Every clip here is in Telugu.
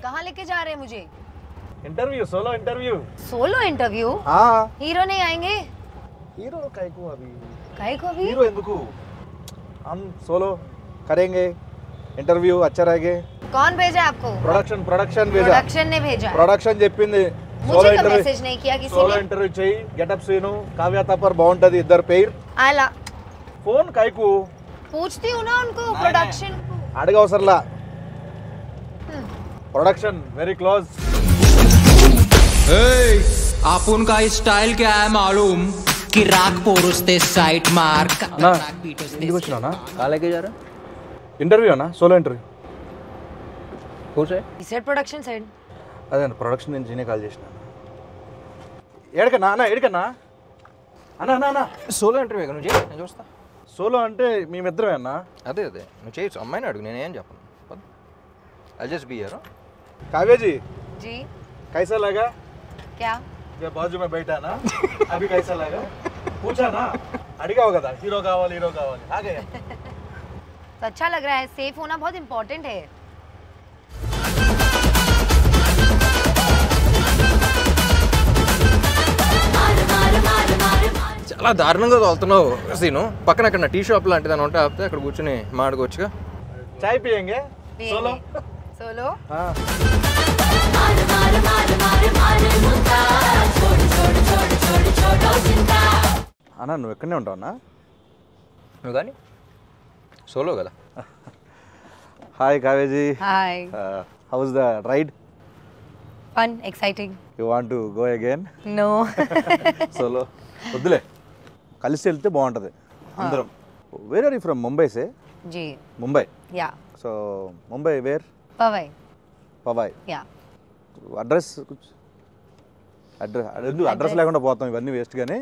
कहाँ लेके जा रहे हैं मुझे? Interview, solo interview. Solo interview? हाँ। हीरो नहीं आएंगे? हीरो काहे को अभी? काहे को अभी? हीरो ఎందుకు? हम सोलो करेंगे इंटरव्यू अच्छा रहेगा। कौन भेजा आपको? प्रोडक्शन भेजा। प्रोडक्शन ने भेजा। प्रोडक्शन చెప్పింది मुझे तो मैसेज नहीं किया किसी सोलो ने। इंटरव्यू చేయి, గెటప్ సీను, కావ్య తపర్ బాగుంటది ఇద్దరు పేర్। आला। फोन కాయకు? पूछती हूँ ना उनको प्रोडक्शन को। అడగవసరలా। Production very close. आपण का स्टाइल क्या है मालूम कि राग पोरुस्ते साइट मार्क ना ఇంటికి వచ్చినానా? कहाँ लेके जा रहा? ఇంటర్వ్యూ అన్నా, సోలో ఇంటర్వ్యూ। कौन से? He said production side. అదే ప్రొడక్షన్ నుంచి నేనే కాల్ చేసిన। ఏడకన్నా అన్న, ఏడకన్నా అన్న అన్న అన్న సోలో ఇంటర్వ్యూ నువ్వు చేయి, నేను చూస్తా। సోలో అంటే మేమిద్దరమే అన్న। అదే నువ్వు చేయొచ్చు, అమ్మాయిని అడుగు, నేనేం చెప్పను। I just be here. Kavya ji जी कैसा लगा? क्या? जब बाजू में बैठा ना अभी कैसा लगा? पूछा ना, అడిగావు కదా హీరో కావాలి హీరో కావాలి, आ गया। तो अच्छा लग रहा है। सेफ होना बहुत इम्पोर्टेंट है। చాలా దారుణంగా తోలుతున్నావు సీను। పక్కన అక్కడ టీ షాప్ లాంటిది అని ఉంటే ఆపితే అక్కడ కూర్చొని మాట్లాడుకోవచ్చుగా। चाय पियेंगे सोलो? सोलो? हाँ। అన్న నువ్వు ఎక్కడనే ఉంటావు అన్న? నువ్వు కానీ సోలో కదా। Hi Kavya ji. Hi. How was the ride? Fun, exciting. You want to go again? No. Solo వద్దులే, కలిసి వెళ్తే బాగుంటుంది అందరం। Where are you from? Mumbai సే? जी। Mumbai. Yeah. So Mumbai where? Powai. Powai. Yeah. Address address లేకుండా పోతాం, ఇవన్నీ వేస్ట్। కానీ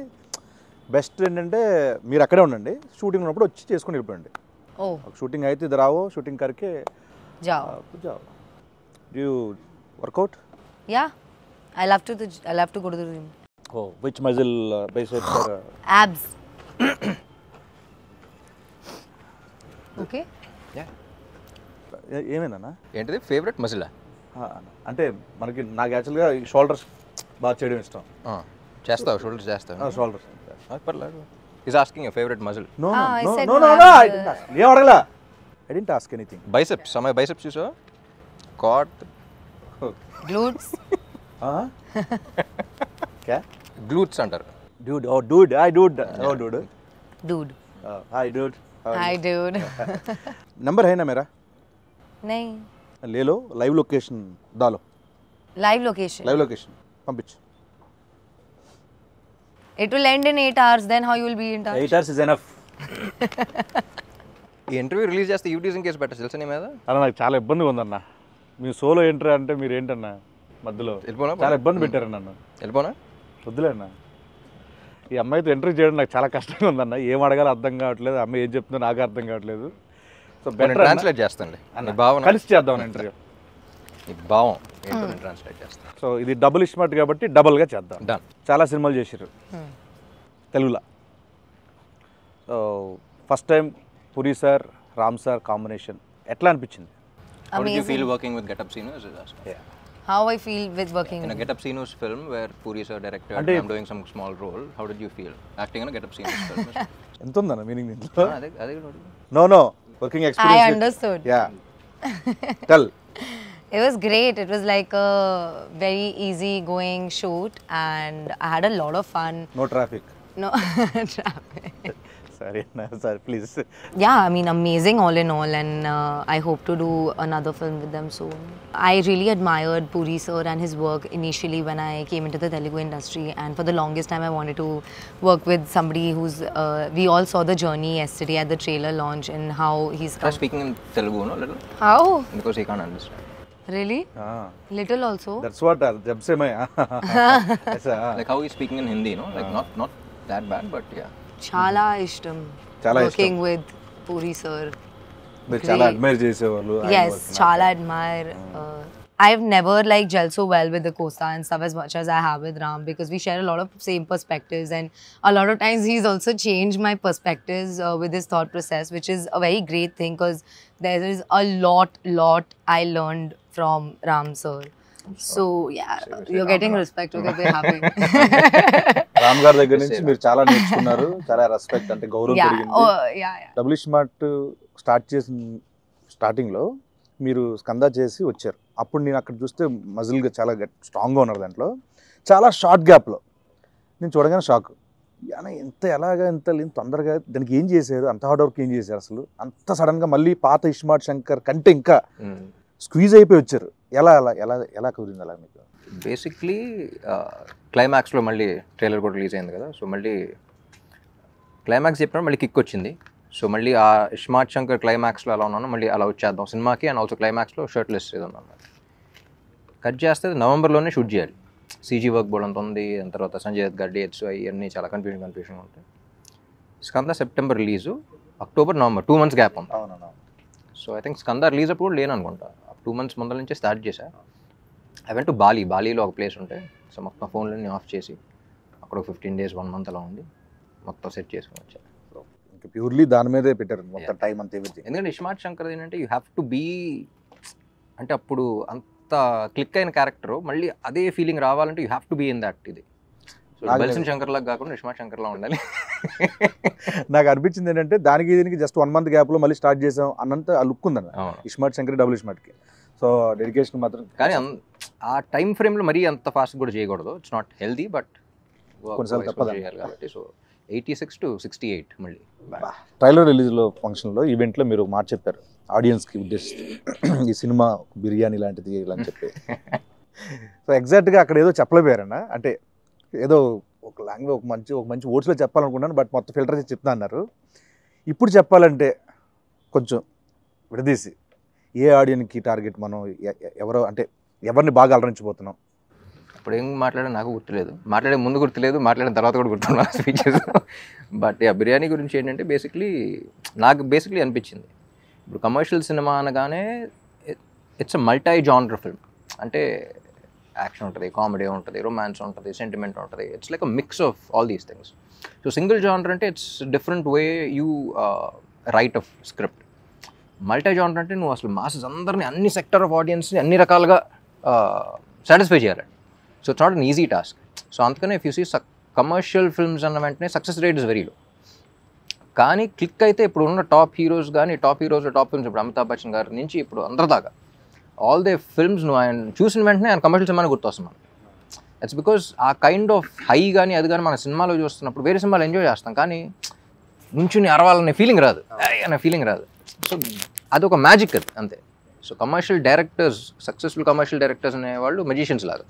బెస్ట్ ఏంటంటే మీరు అక్కడే ఉండండి, షూటింగ్ ఉన్నప్పుడు వచ్చి చేసుకుని వెళ్ళిపోండి। ओ షూటింగ్ అయితే ఇద్దరు రావో, షూటింగ్ కరికే जाओ। जाओ। Do you workout? Yeah I love to go to the gym. Oh, which muscle biceps or abs? Okay. ఏమైందన్నా? ఏంటిది ఫేవరెట్ మజిలా? అంటే మనకి నాకు యాక్చువల్గా షోల్డర్స్ బాగా చేయడం ఇష్టం। చేస్తావు? షోల్డర్స్ చేస్తావు? షోల్డర్స్ పర్లేదు। Is asking your favourite muscle? No I no said no no, no no, I'm ఏం అడగలా, I didn't ask anything. Biceps, అమ్మాయి బైసెప్స్ చూసావా? Got glutes? क्या? గ్లూట్స్ అంటారు। Dude, oh dude, hi dude, oh dude, dude. hi dude, hi dude. Number है ना मेरा? नहीं। ले लो, लाइव लोकेशन डालो। Live location? लाइव लोकेशन पंपिंच। It will end in 8 hours, then how you will be in touch? 8 hours is enough. ఈ ఇంటర్వ్యూ రిలీజ్ చేస్తే యూటీజింగ్ కేసు పెట్టచ్చు తెలుసా నీ మీద? అన్న నాకు చాలా ఇబ్బందిగా ఉందన్న, మీ సోలో ఎంట్రీ అంటే మీరు ఏంటన్నా మధ్యలో వెళ్ళిపోనా? చాలా ఇబ్బంది పెట్టారు నన్ను। వెళ్ళిపోనా? వద్దులే అన్న, ఈ అమ్మాయితో ఎంట్రీ చేయడం నాకు చాలా కష్టంగా ఉందన్న, ఏం అడగాలో అర్థం కావట్లేదు, అమ్మాయి ఏం చెప్తుందో నాకు అర్థం కావట్లేదు। సో బెటర్ ట్రాన్స్లేట్ చేస్తాను నీ భావన, కలిసి చేద్దాం ఇంటర్వ్యూ। నీ భావం ఏంటో నేను ట్రాన్స్లేట్ చేస్తాను। సో ఇది డబుల్ ఇస్మార్ట్ కాబట్టి డబుల్గా చేద్దాం। డన్। చాలా సినిమాలు చేశారు తెలుగులో। So first time puri sir Ram sir combination ఎట్లా అనిపించింది? How did you feel working with Get Up Sinus? How I feel with working in a Get Up Sinus film where Puri sir directed and I'm doing some small role. How did you feel acting in a Get Up Sinus film? ఎంత ఉందన్న మీనింగ్ దీంట్లో? అదే no no working experience. I understood. Yeah. Tell. It was great. It was like a very easy going shoot and I had a lot of fun. No traffic. No traffic. Sorry, no, sorry, please. Yeah, I mean, amazing all in all, and I hope to do another film with them soon. I really admired Puri sir and his work initially when I came into the Telugu industry, and for the longest time I wanted to work with somebody who's, we all saw the journey yesterday at the trailer launch and how he's come. Speaking in Telugu, no, little? How? Because he can't understand. Really? Little also? That's what, jab se main, like how he's speaking in Hindi, no? Like not that bad, but yeah. Chala ishtam. Chala working with Puri sir. మీరు చాలా అడ్మైర్ చేసేవాళ్ళు. Yes, chala admire. I've never like gelled so well with the Costa and stuff as much as I have with Ram, because we share a lot of same perspectives, and a lot of times he's also changed my perspectives with his thought process, which is a very great thing, because there is a lot I learned from Ram sir. So yeah, you're getting respect. Okay, we're happy. Ram గారి దగ్గర నుంచి మీరు చాలా నేర్చుకున్నారు, చాలా రెస్పెక్ట్, అంటే గౌరవం పెరిగింది. డబుల్ స్మార్ట్ స్టార్ట్ చేసిన స్టార్టింగ్లో మీరు స్కందా చేసి వచ్చారు. అప్పుడు నేను అక్కడ చూస్తే మజిల్గా చాలా స్ట్రాంగ్గా ఉన్నారు. దాంట్లో చాలా షార్ట్ గ్యాప్లో నేను చూడగానే షాక్. ఎంత ఎలాగా ఎంత తొందరగా దానికి ఏం చేశారు, అంత హార్డ్ వర్క్ ఏం చేశారు, అసలు అంత సడన్గా మళ్ళీ పాత ఇస్మార్ట్ శంకర్ కంటే ఇంకా స్క్వీజ్ అయిపోయి వచ్చారు. ఎలా ఎలా ఎలా ఎలా కుదిరింది అలా మీకు? బేసిక్లీ క్లైమాక్స్లో మళ్ళీ ట్రైలర్ కూడా రిలీజ్ అయింది కదా, సో మళ్ళీ క్లైమాక్స్ చెప్పినప్పుడు మళ్ళీ కిక్ వచ్చింది. సో మళ్ళీ ఆ ఇస్మార్ట్ శంకర్ క్లైమాక్స్లో ఎలా ఉన్నానో మళ్ళీ అలా వచ్చేద్దాం సినిమాకి. అండ్ ఆల్సో క్లైమాక్స్లో షర్ట్లెస్ ఏదో ఉన్నాను. కట్ చేస్తే నవంబర్లోనే షూట్ చేయాలి. సీజీ వర్క్ బోర్డ్ అంత ఉంది, దాని తర్వాత సంజయ్ దత్ గారి డేట్స్ అవన్నీ చాలా కన్ఫ్యూజన్ ఉంటాయి. Skanda September release, October November 2 months gap ఉంది. So I think Skanda release అప్పుడు లేను అనుకుంటా. 2 months ముందర నుంచే స్టార్ట్ చేశా. ఐ వెంట్ టు బాలీలో ఒక ప్లేస్ ఉంటే, సో మొత్తం ఫోన్లన్నీ ఆఫ్ చేసి అక్కడ 15 days 1 month అలా ఉండి మొత్తం సెట్ చేసుకుని వచ్చా. ఇంకా ప్యూర్లీ దాని మీదే పెట్టారు మొత్తం టైం అంతా. ఎందుకంటే ఇస్మార్ట్ శంకర్ ఏంటంటే యూ హ్యావ్ టు బీ, అంటే అప్పుడు అంత క్లిక్ అయిన క్యారెక్టర్ మళ్ళీ అదే ఫీలింగ్ రావాలంటే you have to be in that. ఇది బల్సన్ శంకర్ లాగా కాకుండా ఇస్మార్ట్ శంకర్ లా ఉండాలి. నాకు అనిపించింది ఏంటంటే దానికి దీనికి జస్ట్ 1 month గ్యాప్లో మళ్ళీ స్టార్ట్ చేసాం అన్నంత ఆ లుక్ ఉందన్న ఇస్మార్ట్ శంకర్ డబుల్ ఇస్మార్ట్కి. సో డెడికేషన్ మాత్రం, కానీ ఆ టైం ఫ్రేమ్లో మరీ అంత ఫాస్ట్ కూడా చేయకూడదు. ఇట్స్ నాట్ హెల్దీ, బట్ కొన్నిసార్లు తప్పదు చేయాలి కాబట్టి. సో 86 to 68 మళ్ళీ ట్రైలర్ రిలీజ్లో ఫంక్షన్లో ఈవెంట్లో మీరు మాట చెప్పారు ఆడియన్స్కి ఉద్దేశిస్తూ, ఈ సినిమా బిర్యానీ లాంటిది ఇలా అని చెప్పి. సో ఎగ్జాక్ట్గా అక్కడ ఏదో చెప్పలేపోయారన్న, అంటే ఏదో ఒక లాంగ్వేజ్ ఒక మంచి వర్డ్స్లో చెప్పాలనుకున్నాను, బట్ మొత్తం ఫిల్టర్ చేసి చెప్తా అన్నారు. ఇప్పుడు చెప్పాలంటే కొంచెం విడదీసి ఏ ఆడియన్కి టార్గెట్, మనం ఎవరో అంటే ఎవరిని బాగా అలరించిపోతున్నాం? ఇప్పుడు ఏం మాట్లాడే నాకు గుర్తులేదు, మాట్లాడే ముందు గుర్తులేదు, మాట్లాడిన తర్వాత కూడా గుర్తున్నాను స్పీచెస్. బట్ బిర్యానీ గురించి ఏంటంటే నాకు అనిపించింది, ఇప్పుడు కమర్షియల్ సినిమా అనగానే it's a multi genre film. అంటే యాక్షన్ ఉంటుంది, కామెడీ ఉంటుంది, రొమాన్స్ ఉంటుంది, సెంటిమెంట్ ఉంటుంది. It's like a mix of all these things. So single genre అంటే it's different way you write of script. Multi genre అంటే నువ్వు అసలు మాసెస్ అందరినీ, అన్ని సెక్టర్ ఆఫ్ ఆడియన్స్ని అన్ని రకాలుగా సాటిస్ఫై చేయాలి. So it's not an easy task. So అందుకనే if you see commercial films అన్న వెంటనే success rate is very low. కానీ క్లిక్ అయితే ఇప్పుడు ఉన్న టాప్ హీరోస్ టాప్ ఫిల్మ్స్, ఇప్పుడు అమితాబ్ బచ్చన్ గారి నుంచి ఇప్పుడు అందరి దాకా ఆల్ దే ఫిల్మ్స్ నువ్వు ఆయన చూసిన వెంటనే ఆయన కమర్షియల్ సినిమాని గుర్తొస్తున్నాను. ఇట్స్ బికాస్ ఆ కైండ్ ఆఫ్ హై కానీ అది కానీ మన సినిమాలో చూస్తున్నప్పుడు వేరే సినిమాలు ఎంజాయ్ చేస్తాం, కానీ నుంచుని అరవాలనే ఫీలింగ్ రాదు, అనే ఫీలింగ్ రాదు. సో అదొక మ్యాజిక్ అది అంతే. So commercial directors, successful commercial directors అనేవాళ్ళు మెజిషియన్స్ లాగా,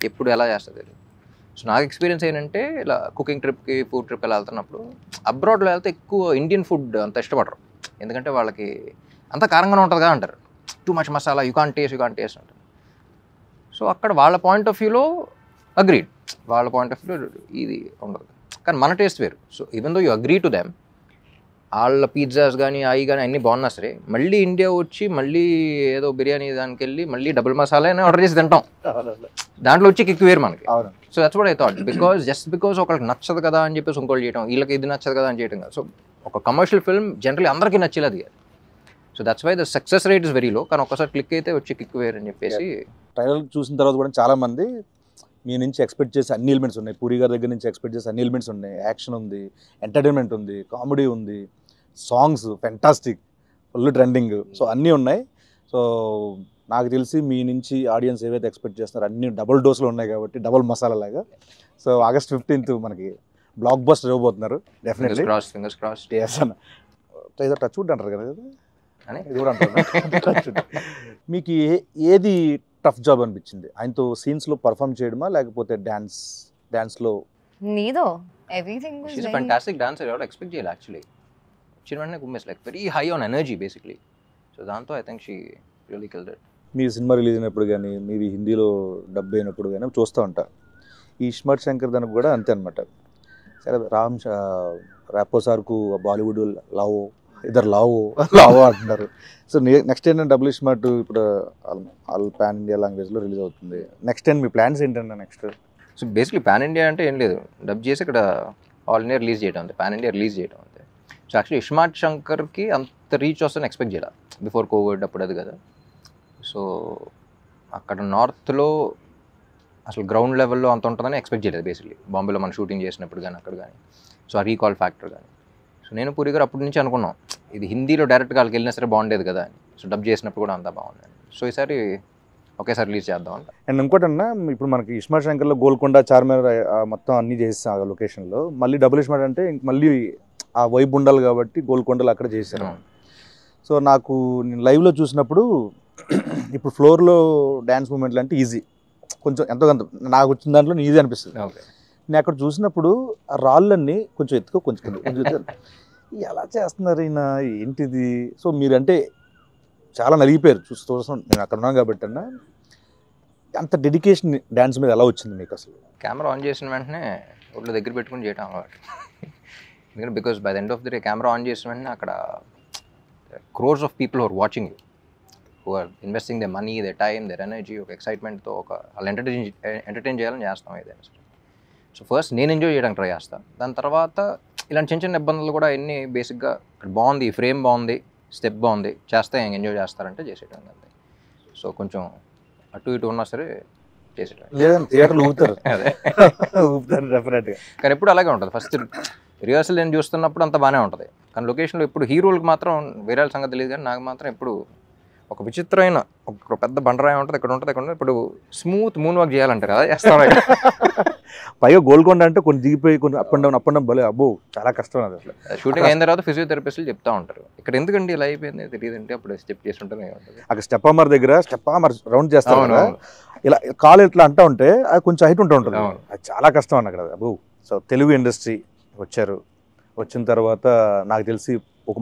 ఎప్పుడు ఎలా చేస్తుంది. సో నాకు ఎక్స్పీరియన్స్ ఏంటంటే ఇలా కుకింగ్ ట్రిప్కి, ఫుడ్ ట్రిప్ ఎలా వెళ్తున్నప్పుడు అబ్రాడ్లో వెళ్తే ఎక్కువ ఇండియన్ ఫుడ్ అంత ఇష్టపడరు, ఎందుకంటే వాళ్ళకి అంత కారంగానే ఉంటుందిగా అంటారు, too much masala, you can't taste అంటారు. సో అక్కడ వాళ్ళ పాయింట్ ఆఫ్ వ్యూలో అగ్రీడ్, వాళ్ళ పాయింట్ ఆఫ్ వ్యూలో ఇది ఉండదు, కానీ మన టేస్ట్ వేరు. So even though you agree to them, వాళ్ళ పిజ్జాస్ కానీ అవి కానీ అన్నీ బాగున్నా సరే, మళ్ళీ ఇండియా వచ్చి మళ్ళీ ఏదో బిర్యానీ దానికి వెళ్ళి మళ్ళీ డబుల్ మసాలా అని ఆర్డర్ చేసి తింటాం, దాంట్లో వచ్చి కిక్ వేరు మనకి. So that's what I thought, because ఒకరికి నచ్చదు కదా అని చెప్పేసి ఇంకోటి చేయడం, వీళ్ళకి ఇది నచ్చదు కదా అని చేయడం కాదు. సో ఒక కమర్షియల్ ఫిల్మ్ జనరల్లీ అందరికీ నచ్చేది అది. So that's why the success rate is very low, కానీ ఒక్కసారి క్లిక్ అయితే వచ్చి కిక్ వేరు అని చెప్పేసి. ట్రైలర్ చూసిన తర్వాత కూడా చాలామంది మీ నుంచి ఎక్స్పెక్ట్ చేసే అన్ని ఎలిమెంట్స్ ఉన్నాయి, పూరి గారి దగ్గర నుంచి ఎక్స్పెక్ట్ చేసే అన్ని ఎలిమెంట్స్ ఉన్నాయి, యాక్షన్ ఉంది, ఎంటర్టైన్మెంట్ ఉంది, కామెడీ ఉంది, songs fantastic, full trending, so అన్నీ ఉన్నాయి. సో నాకు తెలిసి మీ నుంచి ఆడియన్స్ ఏవైతే ఎక్స్పెక్ట్ చేస్తున్నారో అన్ని డబుల్ డోస్లో ఉన్నాయి కాబట్టి డబుల్ మసాలా లాగా. సో August 15th మనకి బ్లాక్ బస్టర్ ఇవ్వబోతున్నారు డెఫినెట్లీ. Fingers crossed. ఏదో టచ్ వుడ్ అంటారు కదా, ఇది కూడా అంటారు. మీకు ఏది టఫ్ జాబ్ అనిపించింది? ఆయనతో సీన్స్లో పర్ఫామ్ చేయడమా, లేకపోతే డాన్స్లో? Neither. Everything was She's a fantastic dancer. I would expect jail actually. She was like very high on energy basically. So దాంతో I think she really killed it. Me cinema release అయినప్పుడు కానీ, మీవి హిందీలో డబ్ అయినప్పుడు కానీ చూస్తూ ఉంటా. ఈ ఇస్మార్ట్ శంకర్ దానికి కూడా అంతే అనమాట. సరే రాపో సార్కు బాలీవుడ్ లవ్ ఇద్దరు లావో అంటున్నారు. సో నెక్స్ట్ ఏంటంటే డబుల్ స్మార్ట్ ఇప్పుడు ఆల్ పాన్ ఇండియా లాంగ్వేజ్లో రిలీజ్ అవుతుంది. నెక్స్ట్ ఏంటి మీ ప్లాన్స్ ఏంటంటే next? So basically pan India అంటే ఏం లేదు, డబ్ చేసి ఇక్కడ ఆల్ ఇండియా రిలీజ్ చేయడం అంతే, పాన్ ఇండియా రిలీజ్ చేయడం అంతే. సో యాక్చువల్లీ ఇస్మార్ట్ శంకర్కి అంత రీచ్ వస్తుందని ఎక్స్పెక్ట్ చేయాలి బిఫోర్ కోవిడ్ అప్పుడు అది కదా. సో అక్కడ నార్త్లో అసలు గ్రౌండ్ లెవెల్లో అంత ఉంటుందని ఎక్స్పెక్ట్ చేయలేదు బేసిక్లీ, బాంబేలో మనం షూటింగ్ చేసినప్పుడు కానీ అక్కడ కానీ. సో ఆ రీకాల్ ఫ్యాక్టర్ కానీ. సో నేను పూరి గారు అప్పటి నుంచి అనుకున్నాం ఇది హిందీలో డైరెక్ట్గా వాళ్ళకి వెళ్ళినా సరే బాగుండేది కదా అని. సో డబ్ చేసినప్పుడు కూడా అంతా బాగుంది. సో ఈసారి ఒకేసారి రిలీజ్ చేద్దాం అంట. అండ్ ఇంకోటన్నా ఇప్పుడు మనకి ఇస్మార్ట్ శంకర్లో గోల్కొండ, చార్మినార్ మొత్తం అన్నీ చేస్తాం ఆ లొకేషన్లో. మళ్ళీ డబుల్ ఇస్మార్ట్ అంటే మళ్ళీ ఆ వైబ్ ఉండాలి కాబట్టి గోల్కొండలు అక్కడ చేశారు. సో నాకు నేను లైవ్లో చూసినప్పుడు ఇప్పుడు ఫ్లోర్లో డ్యాన్స్ మూమెంట్లు అంటే ఈజీ, కొంచెం ఎంతో కొంత నాకు వచ్చిన దాంట్లో ఈజీ అనిపిస్తుంది. నేను అక్కడ చూసినప్పుడు ఆ రాళ్ళన్నీ కొంచెం ఎత్తుకో కొంచెం ఎలా చేస్తున్నారు ఈయన ఏంటిది. సో మీరంటే చాలా నలిగిపోయారు చూస్తాం, నేను అక్కడ ఉన్నాను కాబట్టి అన్న. అంత డెడికేషన్ డ్యాన్స్ మీద ఎలా వచ్చింది మీకు అసలు? కెమెరా ఆన్ చేసిన వెంటనే ఒళ్ళు దగ్గర పెట్టుకుని చేయటం అలవాటు. ఎందుకంటే because by the end of the day camera on చేసిన వెంటనే అక్కడ crores of people who are watching you, who are investing their money, their time, their energy, ఒక ఎక్సైట్మెంట్తో వాళ్ళు ఎంటర్టైన్ చేయాలని చేస్తాం ఏదైనా సరే. సో ఫస్ట్ నేను ఎంజాయ్ చేయడానికి ట్రై చేస్తాను. దాని తర్వాత ఇలాంటి చిన్న చిన్న ఇబ్బందులు కూడా ఎన్ని బేసిక్గా ఇక్కడ బాగుంది, ఫ్రేమ్ బాగుంది, స్టెప్ బాగుంది, చేస్తే ఎంజాయ్ చేస్తారంటే చేసేయడం అంతే. సో కొంచెం అటు ఇటు ఉన్నా సరే చేసేయడం. లేదంటే థియేటర్లు ఊపుతారు, అదే ఊపుతారు డెఫినెట్గా. కానీ ఎప్పుడు అలాగే ఉంటుంది. ఫస్ట్ రిహర్సల్ నేను చూస్తున్నప్పుడు అంత బాగానే ఉంటుంది, కానీ లొకేషన్లో ఎప్పుడు హీరోలకు మాత్రం వేరే సంగతి తెలియదు. కానీ నాకు మాత్రం ఎప్పుడు ఒక విచిత్రమైన ఒక పెద్ద బండరాయి ఉంటుంది, ఇక్కడ ఉంటుంది, ఇక్కడ ఇప్పుడు స్మూత్ మూన్ వాక్ చేయాలంటారు కదా, చేస్తాం. పైగా గోల్కొండ అంటే కొన్ని దిగిపోయి కొన్ని అప్ అండ్ డౌన్ భలే అబ్బో చాలా కష్టం. అది అసలు షూటింగ్ అయిన తర్వాత ఫిజియోథెరపిస్టులు చెప్తా ఉంటారు ఇక్కడ ఎందుకండి ఇలా అయిపోయింది తెలియదంటే అప్పుడు స్టెప్ చేస్తుంటే అక్కడ స్టెప్ అమర్ దగ్గర స్టెప్ అమర్ రౌండ్ చేస్తాం కదా, ఇలా కాలు ఇట్లా అంటా ఉంటే అది కొంచెం హైట్ ఉంటూ ఉంటుంది, అది చాలా కష్టం అన్న అక్కడ అబ్బో. సో తెలుగు ఇండస్ట్రీ వచ్చారు, వచ్చిన తర్వాత నాకు తెలిసి ఒక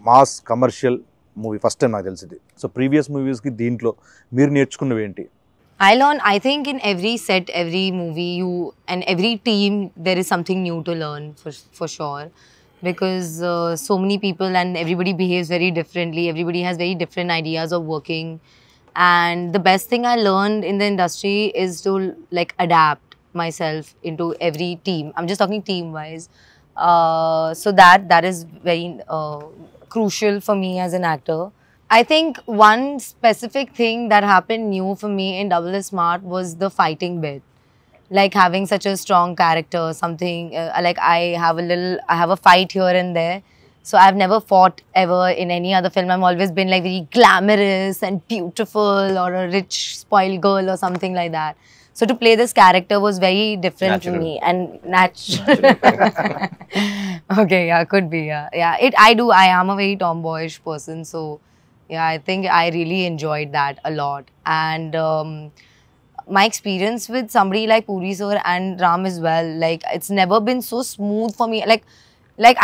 mass commercial movie first time నాకు తెలిసింది. సో ప్రీవియస్ మూవీస్కి దీంట్లో మీరు నేర్చుకున్నవి ఏంటి? I think in every set, every movie, and every team, there is something new to learn for sure. Because so many people and everybody behaves very differently. Everybody has very different ideas of working. And the best thing I learned in the industry is to like adapt myself into every team. I'm just talking team-wise. So that is very crucial for me as an actor. I think one specific thing that happened new for me in Double is Smart was the fighting bit. Like having such a strong character, something like I have a fight here and there. So I've never fought ever in any other film. I've always been like very glamorous and beautiful or a rich spoiled girl or something like that. So to play this character was very different to me and natural. Okay, yeah, could be, yeah. I am a very tomboyish person, so yeah, I think I really enjoyed that a lot. And my experience with somebody like Puri sir and Ram as well, like it's never been so smooth for me. Like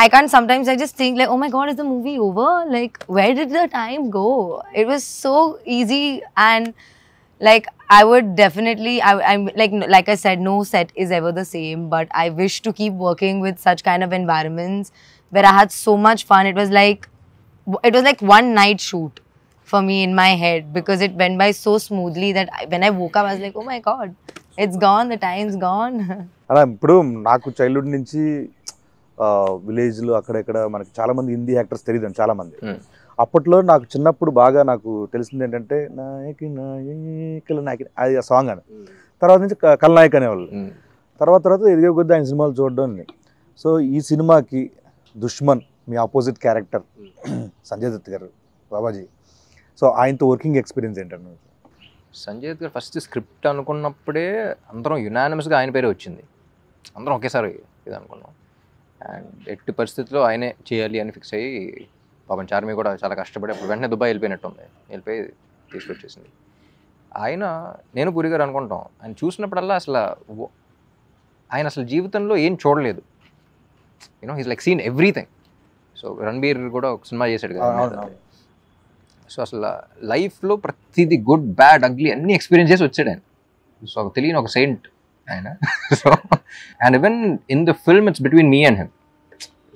I can't sometimes I just think like, oh my god, is the movie over? Like where did the time go? It was so easy, and like I would definitely I'm like I said, no set is ever the same, but I wish to keep working with such kind of environments where I had so much fun. It was like one night shoot for me in my head, because it went by so smoothly that when I woke up I was like, oh my god, it's gone, the time's gone. అలా ఇప్పుడు నాకు చైల్డ్హుడ్ నుంచి విలేజ్లో అక్కడెక్కడ మనకి చాలా మంది హిందీ యాక్టర్స్ తెలియదు చాలా మంది. అప్పట్లో నాకు చిన్నప్పుడు బాగా నాకు తెలిసింది ఏంటంటే నాయకి నాయకుల నాయకి అది ఆ సాంగ్ అని, తర్వాత నుంచి కల్నాయక్ అనేవాళ్ళు. తర్వాత ఎదిగే కొద్ది ఆయన సినిమాలు చూడడం. సో ఈ సినిమాకి దుష్మన్ మీ ఆపోజిట్ క్యారెక్టర్ సంజయ్ దత్ గారు, బాబాజీ, సో ఆయనతో వర్కింగ్ ఎక్స్పీరియన్స్ ఏంటంటే? సంజయ్ దత్ గారు ఫస్ట్ స్క్రిప్ట్ అనుకున్నప్పుడే అందరం యునానిమస్గా ఆయన పేరే వచ్చింది, అందరం ఒకేసారి ఇది అనుకున్నాం. అండ్ ఎట్టి పరిస్థితుల్లో ఆయనే చేయాలి అని ఫిక్స్ అయ్యి పాపం చార్మి కూడా చాలా కష్టపడి అప్పుడు వెంటనే దుబాయ్ వెళ్ళిపోయి తీసుకొచ్చేసింది. నేను పూరి గారు అనుకుంటాం, ఆయన చూసినప్పుడల్లా ఆయన అసలు జీవితంలో ఏం చూడలేదు, he's like seen everything. So Ranbir కూడా ఒక సినిమా చేశాడు కదా, సో అసలు లైఫ్లో ప్రతిదీ గుడ్ బ్యాడ్ అగ్లీ అన్ని ఎక్స్పీరియన్స్ చేసి వచ్చాడు ఆయన. సో తెలియని ఒక సెయింట్ ఆయన. So and even in the film it's between me and him.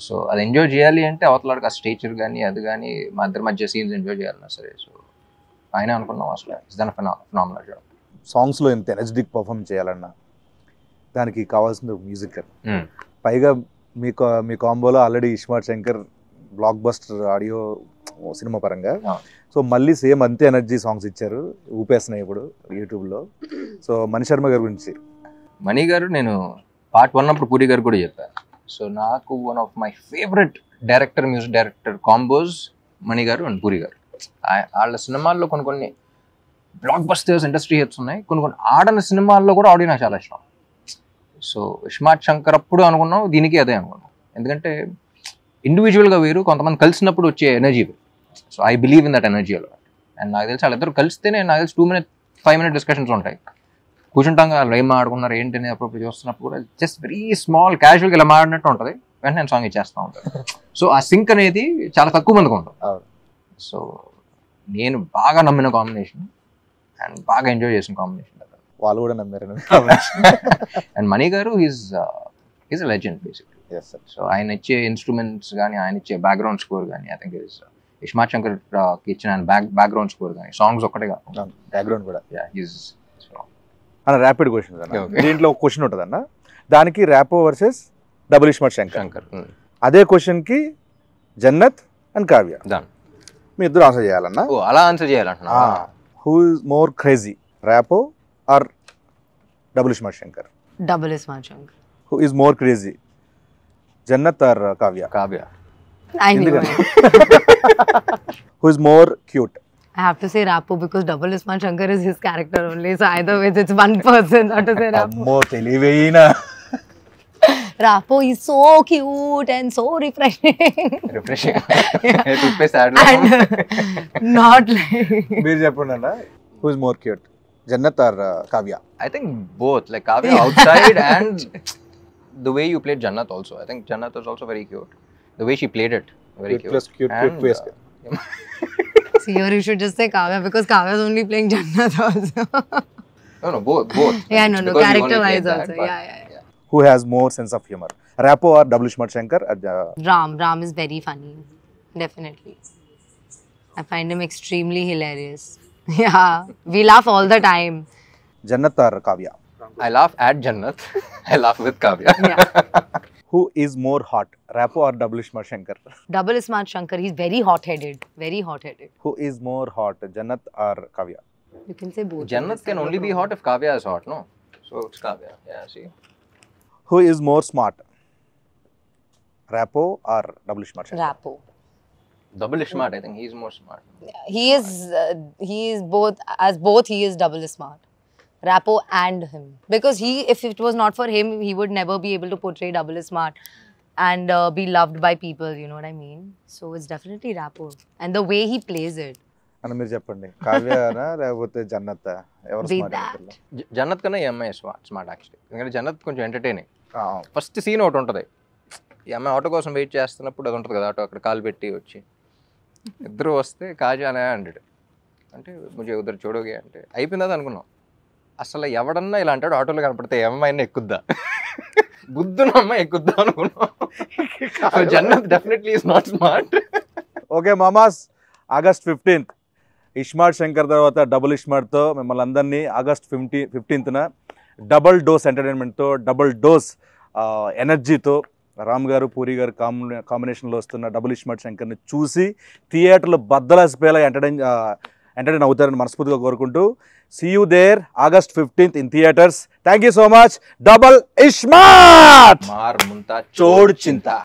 So అది ఎంజాయ్ చేయాలి అంటే అవతలాడికి ఆ స్టేచర్ కానీ అది కానీ మా ఇద్దరి మధ్య సీన్స్ ఎంజాయ్ చేయాలన్నా సరే. సో ఆయన అనుకున్నాం అసలు ఇస్ దన్ ఫినామినల్ జాబ్. సాంగ్స్లో ఇంత ఎనర్జెటిక్ పర్ఫామ్ చేయాలన్నా దానికి కావాల్సిన మ్యూజిక్. పైగా మీ కాంబోలో already iSmart Shankar blockbuster audio cinema పరంగా, సో మళ్ళీ సేమ్ అంతే ఎనర్జీ సాంగ్స్ ఇచ్చారు, ఊపేస్తున్నాయి ఇప్పుడు యూట్యూబ్లో. సో మణి శర్మ గారి గురించి. మణి గారు నేను పార్ట్ 1 అప్పుడు పూరి గారు కూడా చెప్పాను. సో నాకు one of my favourite director, music director combos Mani garu and puri గారు. వాళ్ళ సినిమాల్లో కొన్ని బ్లాక్ బస్టర్స్ ఇండస్ట్రీ హిట్స్ ఉన్నాయి, కొన్ని ఆడని సినిమాల్లో కూడా ఆడియో నాకు చాలా ఇష్టం. సో ఇస్మార్ట్ శంకర్ అప్పుడు అనుకున్నాం, దీనికి అదే అనుకున్నాం. ఎందుకంటే ఇండివిజువల్గా వేరు, కొంతమంది కలిసినప్పుడు వచ్చే ఎనర్జీ వేరు. So I believe in that energy అలా. అండ్ నాకు తెలిసి వాళ్ళిద్దరు కలిస్తేనే నాకు తెలిసి 2-5 minute డిస్కషన్స్ ఉంటాయి. కూర్చుంటాం వాళ్ళు ఏం ఆడుకున్నారు ఏంటి అని అప్పుడు చూస్తున్నప్పుడు కూడా జస్ట్ వెరీ స్మాల్ క్యాజువల్గా ఇలా మాడినట్టు ఉంటుంది, వెంటనే నేను సాంగ్ ఇచ్చేస్తూ ఉంటాను. సో ఆ సింక్ అనేది చాలా తక్కువ మందికి ఉంటుంది. సో నేను బాగా నమ్మిన కాంబినేషన్ అండ్ బాగా ఎంజాయ్ చేసిన కాంబినేషన్. వాళ్ళు కూడా నమ్మారు. అండ్ మణి గారు is a legend basically. So ఆయన ఇచ్చే ఇన్స్ట్రుమెంట్స్ కానీ, ఆయన ఇచ్చే బ్యాక్గ్రౌండ్ స్కోర్ కానీ, ఐ థింక్ ఇస్మార్ట్ శంకర్ ఇచ్చిన బ్యాక్గ్రౌండ్ స్కోర్ కానీ, సాంగ్స్ ఒక్కటే కాదు బ్యాక్గ్రౌండ్ కూడా. అన్న ర్యాపిడ్ క్వశ్చన్ అన్న, దీంట్లో ఒక క్వశ్చన్ ఉంటుంది అన్న, దానికి ర్యాపో వర్సెస్ డబుల్ ఇస్మార్ట్ శంకర్. అదే క్వశ్చన్కి జన్నత్ అండ్ కావ్య, మీ ఇద్దరు ఆన్సర్ చేయాలన్నా. అలా ఆన్సర్ చేయాలంటున్నా. Who is more crazy, Rapo or double iSmart Shankar? Double Ismaart Shankar. Who is more crazy, Jannat or Kavya? Kavya. I knew it. Who is more cute? I have to say Rapo because Double Ismaart Shankar is his character only. So either way, it's one person. Not to say Rapo. Ammo teliveina. Rapo is so cute and so refreshing. Refreshing. And not like. Meer cheppundana. Who is more cute, Jannat or Kavya? I think both. Like Kavya outside and the way you played Jannat also. I think Jannat was also very cute. The way she played it, very cute. Plus cute, and, cute face. See, here you should just say Kavya because Kavya is only playing Jannat also. No, both. Yeah, no, character-wise also. Yeah. Who has more sense of humor, Rapo or Double Ismaart Shankar? Ram is very funny. Definitely. I find him extremely hilarious. Yeah, we laugh all the time. Jannat or Kavya? I laugh at Jannat. I laugh with Kavya. Yeah. Who is more hot, Rapo or Double Ismaart Shankar? Double Ismaart Shankar, he's very hot-headed. Very hot-headed. Who is more hot, Jannat or Kavya? You can say both. Jannat can only be hot if Kavya is hot, no? So it's Kavya. Yeah, see. Who is more smart, Rapo or Double Ismaart Shankar? Rapo. Double Ismaart, I think he's more smart. He is both. As both, he is Double Ismaart. Rapo and him. Because if it was not for him, he would never be able to portray Double Ismaart and be loved by people, you know what I mean? So it's definitely Rapo. And the way he plays it. అని మీరు చెప్పండి, కావ్యనా లేకపోతే జన్నత్? ఎవరు స్మార్ట్? జన్నత్ కన్నా ఈ అమ్మాయి స్మార్ట్ యాక్చువల్లీ. ఎందుకంటే జన్నత్ కొంచెం ఎంటర్టైనింగ్. ఫస్ట్ సీన్ ఒకటి ఉంటుంది, ఈ అమ్మాయి ఆటో కోసం వెయిట్ చేస్తున్నప్పుడు అది ఉంటుంది కదా, ఆటో అక్కడ కాలు పెట్టి వచ్చి ఇద్దరు వస్తే కాజా అనే అంటాడు, అంటే కొంచెం ఇద్దరు చూడోగే అంటే అయిపోయిందా అనుకున్నాం. అసలు ఎవడన్నా ఇలా అంటాడు ఆటోలో కనపడితే అమ్మాయినా ఎక్కుద్దా, బుద్ధున అమ్మాయి ఎక్కుద్దా అనుకున్నాం. జన్నత్ definitely is not smart. Okay మామాస్, ఆగస్ట్ 15th ఇస్మార్ట్ శంకర్ తర్వాత డబుల్ ఇస్మార్ట్తో మిమ్మల్ని అందరినీ ఆగస్ట్ 15th డబుల్ డోస్ ఎంటర్టైన్మెంట్తో, డబుల్ డోస్ ఎనర్జీతో రామ్ గారు పూరి గారు కాంబినేషన్లో వస్తున్న డబుల్ ఇస్మార్ట్ శంకర్ని చూసి థియేటర్లో బద్దలాసిపోయేలా ఎంటర్టైన్ అవుతారని మనస్ఫూర్తిగా కోరుకుంటూ, see you there August 15th in theaters. Thank you so much. Double Ismaart. మార్ ముంతా చోడ్ చింతా.